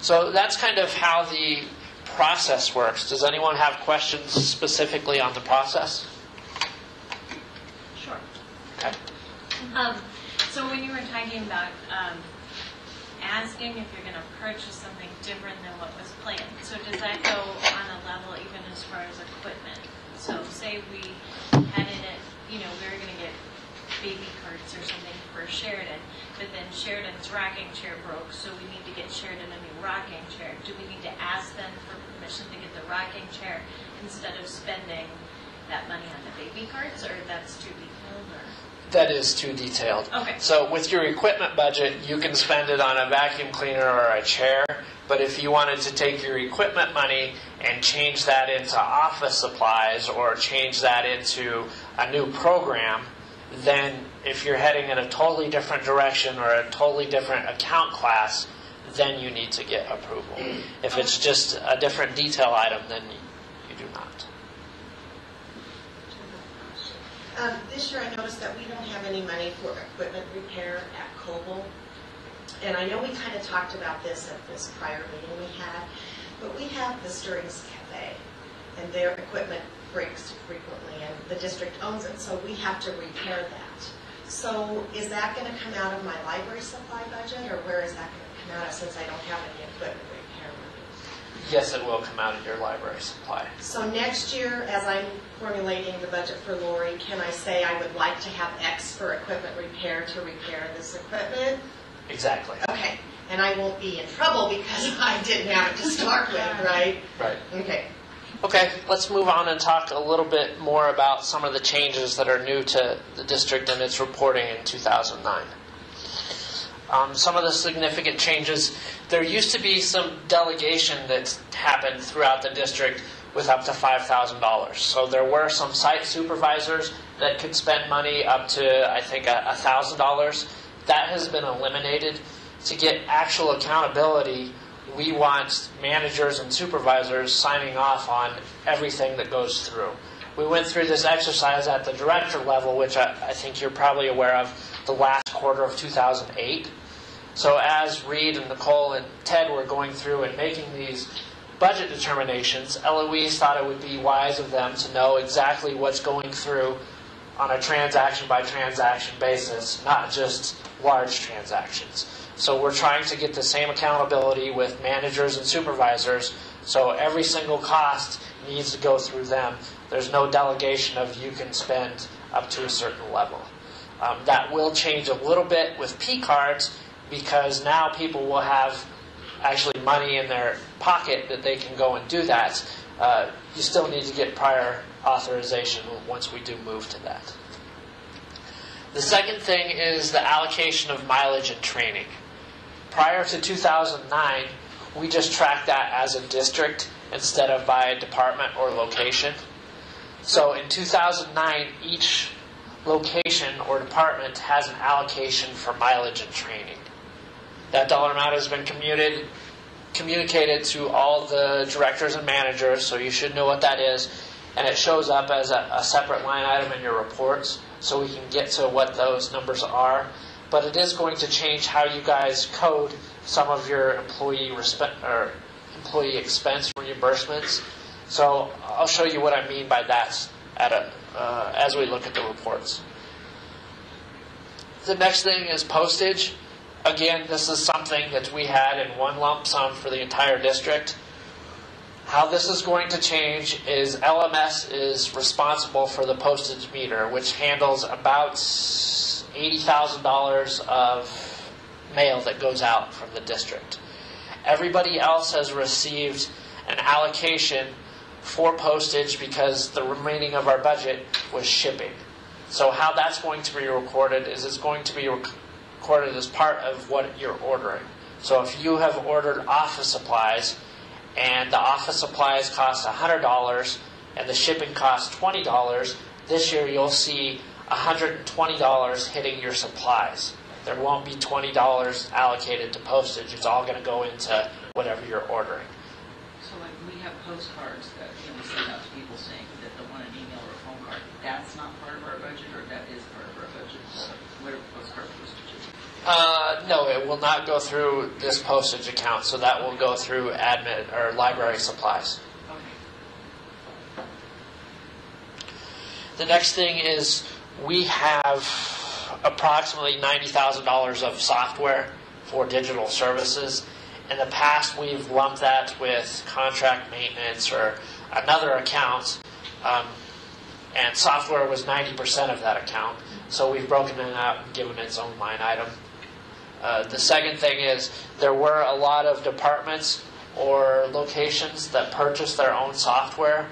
So that's kind of how the process works. Does anyone have questions specifically on the process? Sure. Okay. So when you were talking about asking if you're going to purchase something different than what was planned, so does that go on a level even as far as equipment? So say we had it at, we were going to get baby carts or something for Sheridan, but then Sheridan's rocking chair broke, so we need to get Sheridan a new rocking chair. Do we need to ask them for permission to get the rocking chair instead of spending that money on the baby carts, or that's too detailed? Or? That is too detailed. Okay. So with your equipment budget, you can spend it on a vacuum cleaner or a chair, but if you wanted to take your equipment money and change that into office supplies or change that into a new program, then if you're heading in a totally different direction or a totally different account class, then you need to get approval. If it's just a different detail item, then you do not. This year I noticed that we don't have any money for equipment repair at Coble. And I know we kind of talked about this at this prior meeting we had, but we have the Stirrings Cafe, and their equipment breaks frequently, and the district owns it, so we have to repair that. So is that going to come out of my library supply budget, or where is that going to come out of, since I don't have any equipment repair money? Yes, it will come out of your library supply. So next year, as I'm formulating the budget for Lori, can I say I would like to have X for equipment repair to repair this equipment? Exactly. Okay, and I won't be in trouble because I didn't have it to start with, right? Right. Okay. Okay, let's move on and talk a little bit more about some of the changes that are new to the district and its reporting in 2009. Some of the significant changes, there used to be some delegation that happened throughout the district with up to $5,000. So there were some site supervisors that could spend money up to, I think, $1,000. That has been eliminated. To get actual accountability, we want managers and supervisors signing off on everything that goes through. We went through this exercise at the director level, which I think you're probably aware of, the last quarter of 2008. So as Reed and Nicole and Ted were going through and making these budget determinations, Eloise thought it would be wise of them to know exactly what's going through on a transaction-by-transaction basis, not just large transactions. So we're trying to get the same accountability with managers and supervisors, so every single cost needs to go through them. There's no delegation of you can spend up to a certain level. That will change a little bit with P-cards, because now people will have actually money in their pocket that they can go and do that. You still need to get prior authorization once we do move to that. The second thing is the allocation of mileage and training. Prior to 2009, we just tracked that as a district instead of by department or location. So in 2009, each location or department has an allocation for mileage and training. That dollar amount has been communicated to all the directors and managers, so you should know what that is. And it shows up as a separate line item in your reports, so we can get to what those numbers are. But it is going to change how you guys code some of your employee expense reimbursements. So I'll show you what I mean by that as we look at the reports. The next thing is postage. Again, this is something that we had in one lump sum for the entire district. How this is going to change is LMS is responsible for the postage meter, which handles about $80,000 of mail that goes out from the district. Everybody else has received an allocation for postage because the remaining of our budget was shipping. So how that's going to be recorded is it's going to be recorded as part of what you're ordering. So if you have ordered office supplies and the office supplies cost $100 and the shipping costs $20, this year you'll see $120 hitting your supplies. There won't be $20 allocated to postage. It's all going to go into whatever you're ordering. So like we have postcards that we send out to people saying that they want an email or a phone card. That's not part of our budget, or that is part of our budget? Where postcard postage is? No, it will not go through this postage account, so that will go through admin or library supplies. Okay. The next thing is we have approximately $90,000 of software for digital services. In the past, we've lumped that with contract maintenance or another account, and software was 90% of that account. So we've broken it out and given it its own line item. The second thing is there were a lot of departments or locations that purchased their own software.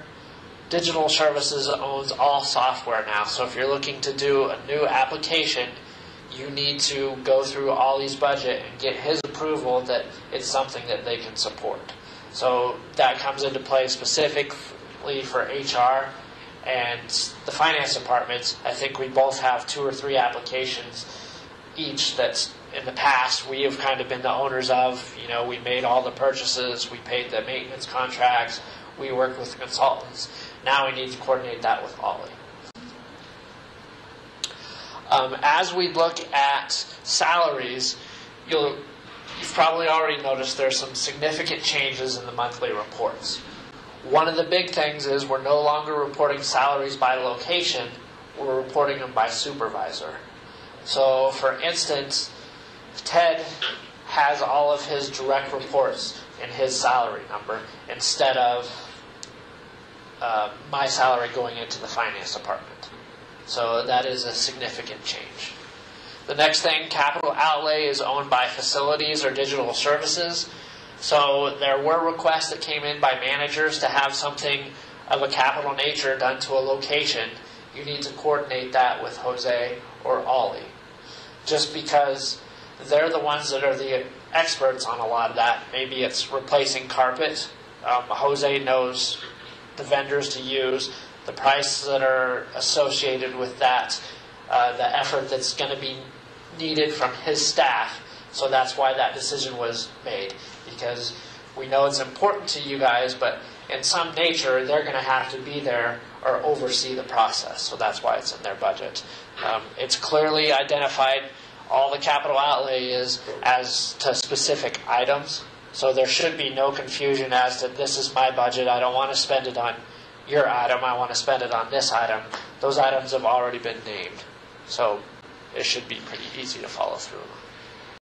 Digital Services owns all software now, so if you're looking to do a new application, you need to go through Ollie's budget and get his approval that it's something that they can support. So that comes into play specifically for HR and the finance departments. I think we both have 2 or 3 applications each that's in the past we have kind of been the owners of. You know, we made all the purchases, we paid the maintenance contracts, we worked with consultants. Now we need to coordinate that with Ollie. As we look at salaries, you've probably already noticed there's some significant changes in the monthly reports. One of the big things is we're no longer reporting salaries by location, we're reporting them by supervisor. So, for instance, Ted has all of his direct reports in his salary number instead of my salary going into the finance department. So that is a significant change. The next thing, capital outlay is owned by facilities or digital services. So there were requests that came in by managers to have something of a capital nature done to a location. You need to coordinate that with Jose or Ollie. Just because they're the ones that are the experts on a lot of that. Maybe it's replacing carpet. Jose knows the vendors to use, the prices that are associated with that, the effort that's going to be needed from his staff. So that's why that decision was made. Because we know it's important to you guys, but in some nature, they're going to have to be there or oversee the process. So that's why it's in their budget. It's clearly identified. All the capital outlay is as to specific items. So there should be no confusion as to this is my budget. I don't want to spend it on your item. I want to spend it on this item. Those items have already been named. So it should be pretty easy to follow through.